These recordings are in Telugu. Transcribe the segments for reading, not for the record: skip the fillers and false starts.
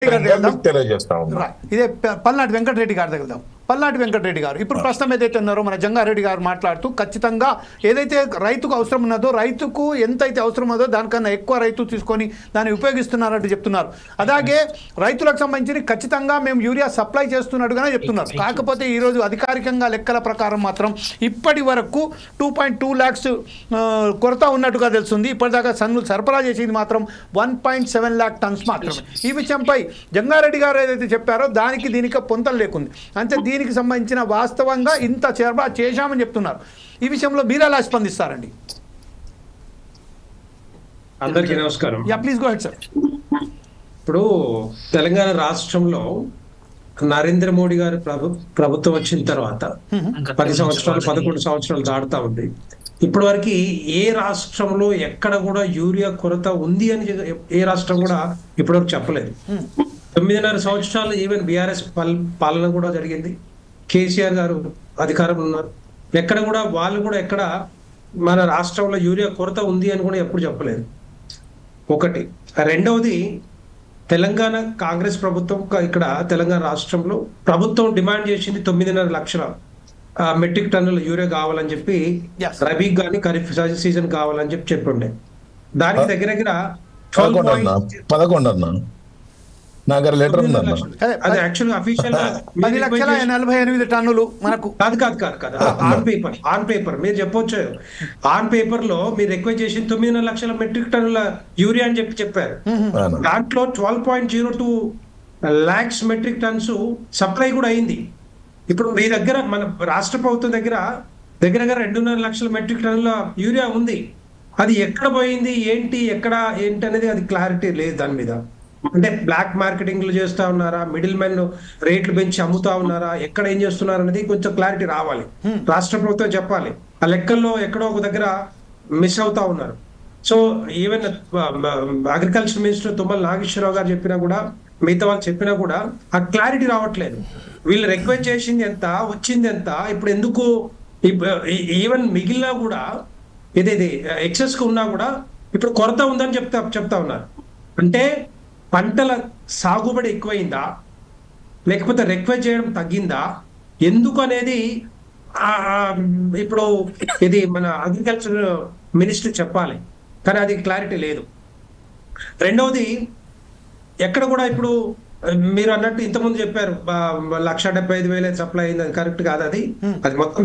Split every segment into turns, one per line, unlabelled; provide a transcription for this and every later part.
తెలియజేస్తా ఉన్నా.
ఇదే పల్నాటి వెంకటరెడ్డి గారి దగ్గర వెళ్దాం. పల్నాటి వెంకటరెడ్డి గారు ఇప్పుడు ప్రస్తుతం ఏదైతే ఉన్నారో మన జంగారెడ్డి గారు మాట్లాడుతూ ఖచ్చితంగా ఏదైతే రైతుకు అవసరం ఉన్నదో రైతుకు ఎంతైతే అవసరం ఉన్నదో దానికన్నా ఎక్కువ రైతు తీసుకొని దాన్ని ఉపయోగిస్తున్నారంటూ చెప్తున్నారు. అలాగే రైతులకు సంబంధించి ఖచ్చితంగా మేము యూరియా సప్లై చేస్తున్నట్టుగానే చెప్తున్నారు. కాకపోతే ఈరోజు అధికారికంగా లెక్కల ప్రకారం మాత్రం ఇప్పటి వరకు 2.2 lakhs కొరత ఉన్నట్టుగా తెలుస్తుంది. ఇప్పటిదాకా సరఫరా చేసింది మాత్రం 1.7 lakh tons మాత్రమే. ఈ విషయంపై జంగారెడ్డి గారు ఏదైతే చెప్పారో దానికి దీనికి పొంతన లేకుంది. అంటే దీనికి సంబంధించిన వాస్తవంగా ఇంత సరఫరా చేశామని చెప్తున్నారు. ఈ విషయంలో మీరు ఎలా స్పందిస్తారండి?
అందరికీ నమస్కారం.
Please go head sir.
ఇప్పుడు తెలంగాణ రాష్ట్రంలో నరేంద్ర మోడీ గారి ప్రభుత్వం వచ్చిన తర్వాత 10 సంవత్సరాలు 11 సంవత్సరాలు దాడుతా ఉంది. ఇప్పటి వరకు ఏ రాష్ట్రంలో ఎక్కడ కూడా యూరియా కొరత ఉంది అని ఏ రాష్ట్రం కూడా ఇప్పటివరకు చెప్పలేదు. 9.5 సంవత్సరాలు ఈవెన్ బీఆర్ఎస్ పాలన కూడా జరిగింది. కేసీఆర్ గారు అధికారంలో ఉన్నారు. ఎక్కడ కూడా వాళ్ళు కూడా ఎక్కడ మన రాష్ట్రంలో యూరియా కొరత ఉంది అని కూడా ఎప్పుడు చెప్పలేదు. ఒకటి. రెండవది, తెలంగాణ కాంగ్రెస్ ప్రభుత్వం ఇక్కడ తెలంగాణ రాష్ట్రంలో ప్రభుత్వం డిమాండ్ చేసింది 9.5 లక్షల మెట్రిక్ టన్నుల యూరియా కావాలని చెప్పి, రబీ కానీ ఖరీఫ్ సీజన్ కావాలని చెప్పుండే. దానికి దగ్గర
11 నాకు లెటర్ ఉందన్న.
అది యాక్చువల్ అఫీషియల్
10,48,000 టన్నులు మనకు
కాదు. ఆన్ పేపర్ మీరు చెప్పొచ్చు. ఆన్ పేపర్ లో మీరు రిక్వెస్ట్ చేసి 9.5 లక్షల మెట్రిక్ టన్నుల యూరియా అని చెప్పారు. దాంట్లో 12.02 lakhs మెట్రిక్ టన్స్ సప్లై కూడా అయింది. ఇప్పుడు మీ దగ్గర మన రాష్ట్ర ప్రభుత్వం దగ్గర 2.5 లక్షల మెట్రిక్ టన్నుల యూరియా ఉంది. అది ఎక్కడ పోయింది, ఏంటి అనేది అది క్లారిటీ లేదు దాని మీద. అంటే బ్లాక్ మార్కెటింగ్లు చేస్తా ఉన్నారా, మిడిల్ మెన్ రేట్లు పెంచి అమ్ముతా ఉన్నారా, ఎక్కడ ఏం చేస్తున్నారు అనేది కొంచెం క్లారిటీ రావాలి. రాష్ట్ర ప్రభుత్వం చెప్పాలి. ఆ లెక్కల్లో ఎక్కడో ఒక దగ్గర మిస్ అవుతా ఉన్నారు. So even agriculture minister Tummala Nageswara Rao గారు చెప్పినా కూడా, మిగతా వాళ్ళు చెప్పినా కూడా ఆ క్లారిటీ రావట్లేదు. వీళ్ళు రిక్వెస్ట్ చేసింది ఎంత, వచ్చింది ఎంత, ఇప్పుడు ఎందుకు ఈవెన్ మిగిలినా కూడా ఏదేది ఎక్సెస్ గా ఉన్నా కూడా ఇప్పుడు కొరత ఉందని చెప్తా ఉన్నారు. అంటే పంటల సాగుబడి ఎక్కువైందా, లేకపోతే రిక్వెస్ట్ చేయడం తగ్గిందా, ఎందుకు అనేది ఇప్పుడు ఇది మన అగ్రికల్చర్ మినిస్టర్ చెప్పాలి. కానీ అది క్లారిటీ లేదు. రెండవది, ఎక్కడ కూడా ఇప్పుడు మీరు అన్నట్టు ఇంతకుముందు చెప్పారు 1,75,000 సప్లై అయింది. అది కరెక్ట్ కాదు. అది మొత్తం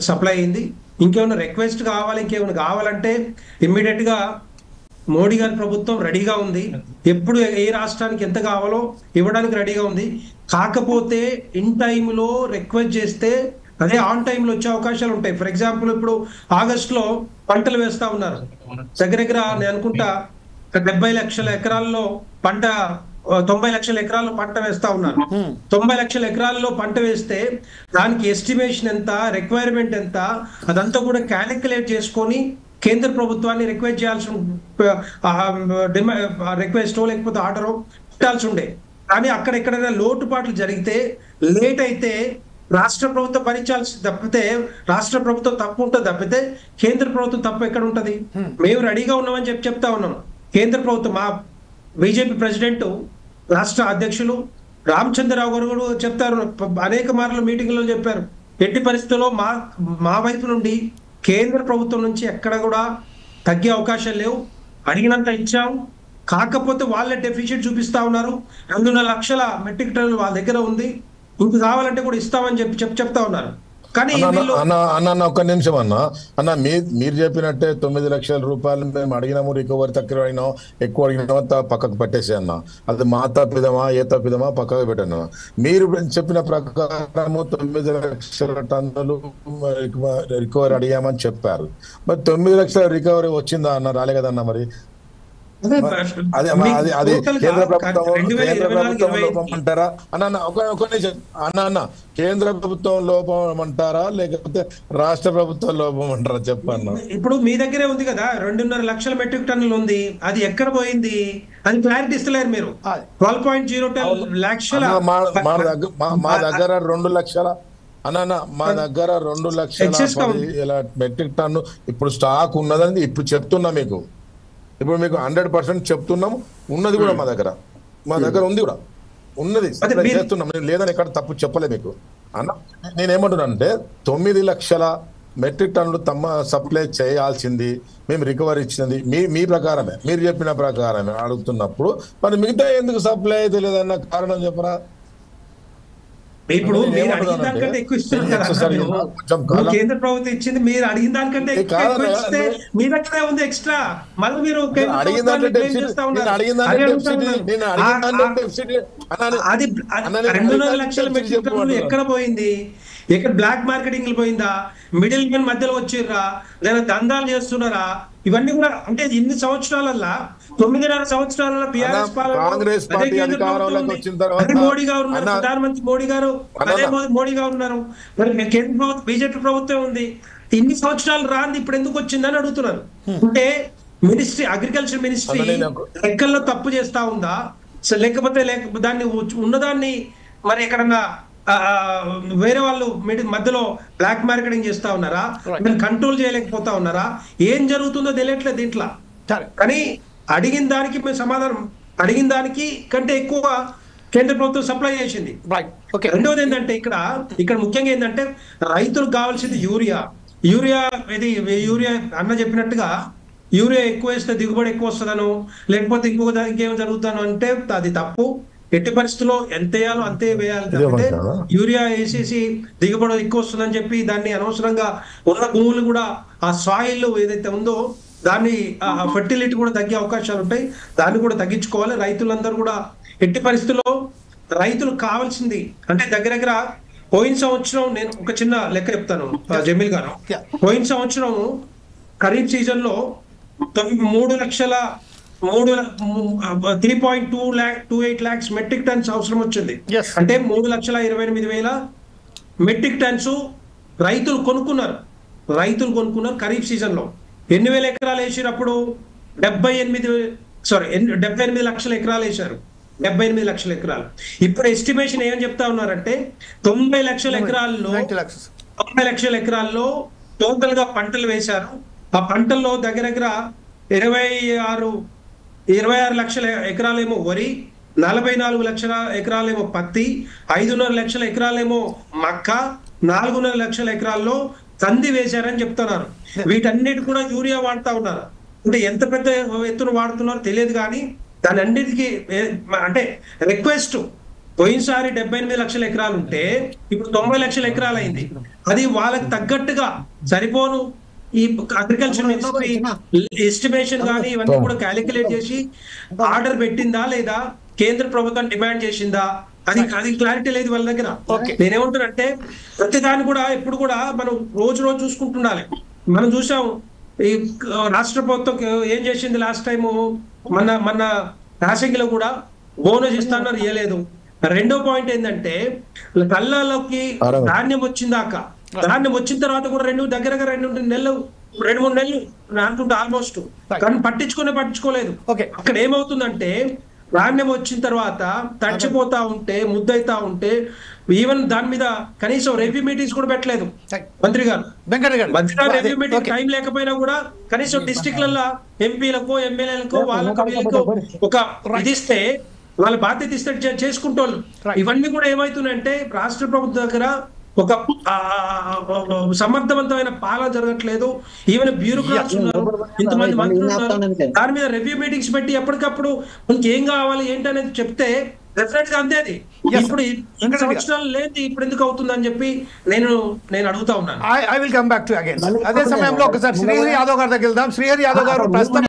సప్లై అయింది. ఇంకేమైనా రిక్వెస్ట్ కావాలి, ఇంకేమైనా కావాలంటే ఇమ్మీడియట్ గా మోడీ గారి ప్రభుత్వం రెడీగా ఉంది. ఎప్పుడు ఏ రాష్ట్రానికి ఎంత కావాలో ఇవ్వడానికి రెడీగా ఉంది. కాకపోతే ఇన్ టైంలో రిక్వెస్ట్ చేస్తే అదే ఆన్ టైంలో వచ్చే అవకాశాలు ఉంటాయి. ఫర్ ఎగ్జాంపుల్, ఇప్పుడు ఆగస్టులో పంటలు వేస్తా ఉన్నారు. దగ్గర నేను అనుకుంటా 70 లక్షల ఎకరాల్లో పంట, 90 లక్షల ఎకరాల్లో పంట వేస్తా ఉన్నారు. 90 లక్షల ఎకరాల్లో పంట వేస్తే దానికి ఎస్టిమేషన్ ఎంత, రిక్వైర్మెంట్ ఎంత, అదంతా కూడా క్యాలిక్యులేట్ చేసుకొని కేంద్ర ప్రభుత్వాన్ని రిక్వెస్ట్ చేయాల్సిన రిక్వెస్టో లేకపోతే ఆర్డరో పెట్టాల్సి ఉండే. కానీ అక్కడ ఎక్కడైనా లోటుపాట్లు జరిగితే, లేట్ అయితే రాష్ట్ర ప్రభుత్వం భరించాల్సి తప్పితే, రాష్ట్ర ప్రభుత్వం తప్పు ఉంటుంది తప్పితే కేంద్ర ప్రభుత్వం తప్పు ఎక్కడ ఉంటది? మేము రెడీగా ఉన్నామని చెప్తా ఉన్నాం. కేంద్ర ప్రభుత్వం, మా బీజేపీ ప్రెసిడెంట్, రాష్ట్ర అధ్యక్షులు రామచంద్రరావు గారు కూడా చెప్తారు, అనేక మార్లు మీటింగ్లో చెప్పారు, ఎట్టి పరిస్థితుల్లో మా వైపు నుండి కేంద్ర ప్రభుత్వం నుంచి ఎక్కడ కూడా తగ్గే అవకాశాలు లేవు. అడిగినంత ఇచ్చాం. కాకపోతే వాళ్ళే డెఫిషియట్ చూపిస్తా ఉన్నారు. 2.5 లక్షల మెట్రిక్ టన్నులు వాళ్ళ దగ్గర ఉంది, ఇంక కావాలంటే కూడా ఇస్తామని చెప్తా ఉన్నారు. కానీ
అన్న ఒక్క నిమిషం అన్న మీరు చెప్పినట్టే 9 లక్షల రూపాయలు మేము అడిగినాము, రికవరీ తక్కువ అయినా ఎక్కువ అడిగినామో పక్కకు పెట్టేసి అన్న. అది మా తప్పిదమా ఏ తప్పిదమా పక్కకు పెట్టాను. మీరు చెప్పిన ప్రకారము 9 లక్షల టన్నులు రికవరీ అడిగామని చెప్పారు. మరి 9 లక్షల రికవరీ వచ్చిందా అన్న? రాలే కదన్న. మరి అది కేంద్ర ప్రభుత్వం లోపం అంటారా అన్న? కేంద్ర ప్రభుత్వం లోపం అంటారా లేకపోతే రాష్ట్ర ప్రభుత్వం లోపం అంటారా చెప్పన్న.
ఇప్పుడు మీ దగ్గరే ఉంది కదా 2.5 లక్షల మెట్రిక్ టన్నులు ఉంది. అది ఎక్కడ పోయింది అని క్లారిటీ ఇస్తలేరు మీరు. 12.02 లక్షల
మా దగ్గర 2 లక్షల మా దగ్గర 2 లక్షల మెట్రిక్ టన్ను ఇప్పుడు స్టాక్ ఉన్నదని ఇప్పుడు చెప్తున్నా మీకు. ఇప్పుడు మీకు 100% చెప్తున్నాము, ఉన్నది కూడా మా దగ్గర. మా దగ్గర ఉంది కూడా, ఉన్నది, సప్లై చేస్తున్నాం. నేను లేదని ఎక్కడ తప్పు చెప్పలే మీకు అన్న. నేనేమంటున్నానంటే 9 లక్షల మెట్రిక్ టన్నులు తమ సప్లై చేయాల్సింది, మేము రికవరీ ఇచ్చినది మీ ప్రకారమే, మీరు చెప్పిన ప్రకారమే అడుగుతున్నప్పుడు మరి మిగతా ఎందుకు సప్లై అయితే లేదన్న కారణం చెప్పరా?
ఇప్పుడు మీరు అడిగిన దానికంటే ఎక్కువ ఇస్తున్నారు కదా, కేంద్ర ప్రభుత్వం ఇచ్చింది మీరు అడిగిన దానికంటే ఎక్కువ ఇస్తే మీ దగ్గరే ఉంది ఎక్స్ట్రా, మళ్ళీ మీరు అది 2.5 లక్షల మెట్రిక్ టన్నులు ఎక్కడ పోయింది? ఇక్కడ బ్లాక్ మార్కెటింగ్ పోయిందా? మిడిల్ మెన్ మధ్యలో వచ్చిర్రా? లేదా దందాలు చేస్తున్నారా? ఇవన్నీ కూడా అంటే ఇన్ని సంవత్సరాలల్లా 9.5 సంవత్సరాల బీఆర్ఎస్ మోడీ గారు ఉన్నారు, ప్రధానమంత్రి మోడీ గారు అదే మోడీ గారు ఉన్నారు, మరి కేంద్ర ప్రభుత్వం బీజేపీ ప్రభుత్వం ఉంది. ఇన్ని సంవత్సరాలు రాంది ఇప్పుడు ఎందుకు వచ్చిందని అడుగుతున్నారు. అంటే మినిస్ట్రీ, అగ్రికల్చర్ మినిస్ట్రీ లెక్కల్లో తప్పు చేస్తా ఉందా, లేకపోతే దాన్ని ఉన్నదాన్ని మరి ఎక్కడన్నా వేరే వాళ్ళు మధ్యలో బ్లాక్ మార్కెటింగ్ చేస్తా ఉన్నారా? మీరు కంట్రోల్ చేయలేకపోతా ఉన్నారా? ఏం జరుగుతుందో తెలియట్లేదు దీంట్లో. కానీ అడిగిన దానికి మేము సమాధానం, అడిగిన దానికి కంటే ఎక్కువ కేంద్ర ప్రభుత్వం సప్లై చేసింది. రెండవది ఏంటంటే ఇక్కడ ముఖ్యంగా ఏంటంటే రైతులకు కావాల్సింది యూరియా. ఇది యూరియా అన్న చెప్పినట్టుగా యూరియా ఎక్కువ వేస్తే దిగుబడి ఎక్కువ వస్తుందను, లేకపోతే ఇంకేం జరుగుతాను అంటే అది తప్పు. ఎట్టి పరిస్థితుల్లో ఎంత వేయాలో అంతే వేయాలి. అంటే యూరియా వేసేసి దిగుబడి ఎక్కువ వస్తుందని చెప్పి దాన్ని అనవసరంగా ఉన్న భూములు కూడా ఆ సాయిల్ ఏదైతే ఉందో దాన్ని ఫర్టిలిటీ కూడా తగ్గే అవకాశాలు ఉంటాయి. దాన్ని కూడా తగ్గించుకోవాలి. రైతులందరూ కూడా ఎట్టి పరిస్థితుల్లో రైతులకు కావాల్సింది అంటే దగ్గర పోయిన సంవత్సరం, నేను ఒక చిన్న లెక్క చెప్తాను జమీల్ గారు. పోయిన సంవత్సరం ఖరీఫ్ సీజన్ లో 3.28 lakhs మెట్రిక్ టన్స్ అవసరం వచ్చింది. అంటే 3,28,000 మెట్రిక్ టన్స్ రైతులు కొనుక్కున్నారు ఖరీఫ్ సీజన్ లో. 8,000 ఎకరాలు వేసినప్పుడు 78 లక్షల ఎకరాలు వేశారు. 78 లక్షల ఎకరాలు. ఇప్పుడు ఎస్టిమేషన్ ఏమని చెప్తా ఉన్నారంటే 90 లక్షల ఎకరాల్లో టోటల్ గా పంటలు వేశారు. ఆ పంటల్లో దగ్గర 26 లక్షల ఎకరాలేమో వరి, 44 లక్షల ఎకరాలేమో పత్తి, 5.5 లక్షల ఎకరాలేమో మక్క, 4.5 లక్షల ఎకరాల్లో కంది వేశారని చెప్తున్నారు. వీటన్నిటి కూడా యూరియా వాడుతా ఉన్నారు. అంటే ఎంత పెద్ద ఎత్తున వాడుతున్నారో తెలియదు, కానీ దాని అన్నిటికీ అంటే రిక్వెస్ట్ పోయినసారి 78 లక్షల ఎకరాలు ఉంటే ఇప్పుడు 90 లక్షల ఎకరాలు అయింది. అది వాళ్ళకి తగ్గట్టుగా సరిపోను. ఈ అగ్రికల్చర్ మినిస్ట్రీ ఎస్టిమేషన్ కానీ ఇవన్నీ కూడా క్యాలిక్యులేట్ చేసి ఆర్డర్ పెట్టిందా లేదా, కేంద్ర ప్రభుత్వం డిమాండ్ చేసిందా, అది క్లారిటీ లేదు వాళ్ళ దగ్గర. నేనేమంటానంటే ప్రతిదాన్ని కూడా ఇప్పుడు కూడా మనం రోజు చూసుకుంటుండాలి. మనం చూసాం ఈ రాష్ట్ర ప్రభుత్వం ఏం చేసింది లాస్ట్ టైము, మన యాసంగిలో కూడా బోనస్ ఇస్తాన్నారు, ఇవ్వలేదు. రెండో పాయింట్ ఏంటంటే కళ్ళలోకి ధాన్యం వచ్చిందాక, ధాన్యం వచ్చిన తర్వాత కూడా 2 3 నెలలు అనుకుంటా ఆల్మోస్ట్, కానీ పట్టించుకోలేదు. అక్కడ ఏమవుతుందంటే ధాన్యం వచ్చిన తర్వాత తడిచిపోతా ఉంటే, ముద్దైతా ఉంటే, ఈవెన్ దాని మీద కనీసం రివ్యూ మీటింగ్స్ కూడా పెట్టలేదు మంత్రి గారు. రివ్యూ మీటింగ్ టైం లేకపోయినా కూడా కనీసం డిస్ట్రిక్ట్లలో ఎంపీలకో ఎమ్మెల్యేలకో వాళ్ళకో ఒక ఇది ఇస్తే వాళ్ళ బాధ్యత ఇస్తే చేసుకుంటోళ్ళు. ఇవన్నీ కూడా ఏమవుతున్నాయంటే రాష్ట్ర ప్రభుత్వం దగ్గర ఒక సమర్థవంతమైన పాలన జరగట్లేదు. ఈవెన్ బ్యూరోక్రాట్స్ ఉన్నారు, ఇంతమంది మంత్రులు ఉన్నారు, దాని మీద రివ్యూ మీటింగ్స్ పెట్టి ఎప్పటికప్పుడు మనకి ఏం కావాలి ఏంటనేది చెప్తే డెఫినెట్ గా అంతే. అది ఇప్పుడు 2 సంవత్సరాలు లేదు, ఇప్పుడు ఎందుకు అవుతుందని చెప్పి నేను అడుగుతా ఉన్నాను.
I will come back to again. అదే సమయంలో ఒకసారి శ్రీహరి యాదవ్ గారి దగ్గర వెళ్దాం. శ్రీహరి యాదవ్ గారు ప్రస్తుతం